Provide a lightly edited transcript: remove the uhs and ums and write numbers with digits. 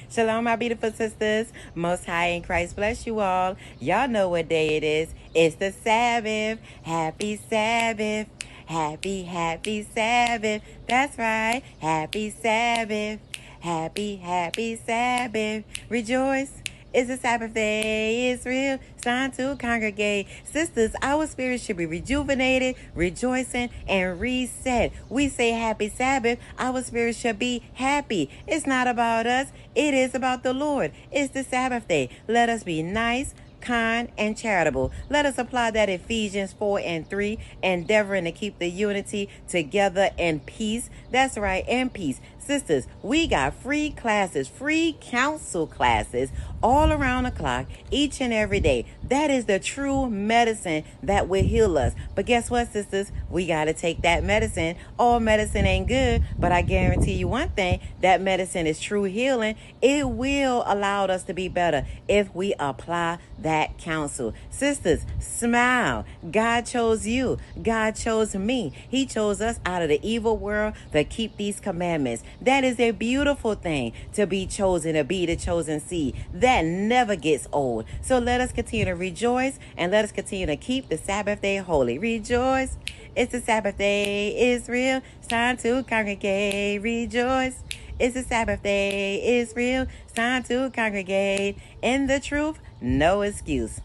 Shalom, my beautiful sisters. Most High in Christ bless you all. Y'all know what day it is. It's the Sabbath. Happy Sabbath. Happy Sabbath. That's right. Happy Sabbath. Happy Sabbath. Rejoice. It's a Sabbath day. It's real. It's time to congregate. Sisters, our spirit should be rejuvenated, rejoicing, and reset. We say happy Sabbath. Our spirit should be happy. It's not about us. It is about the Lord. It's the Sabbath day. Let us be nice, kind, and charitable. Let us apply that Ephesians 4:3, endeavoring to keep the unity together in peace. That's right, in peace. Sisters, we got free classes, free counsel classes all around the clock, each and every day. That is the true medicine that will heal us. But guess what, sisters? We got to take that medicine. All medicine ain't good, but I guarantee you one thing, that medicine is true healing. It will allow us to be better if we apply that counsel. Sisters, smile. God chose you. God chose me. He chose us out of the evil world to keep these commandments. That is a beautiful thing, to be chosen, to be the chosen seed. That never gets old. So let us continue to rejoice, and let us continue to keep the Sabbath day holy. Rejoice. It's the Sabbath day. It's real. It's time to congregate. Rejoice. It's the Sabbath day. It's real. It's time to congregate. In the truth, no excuse.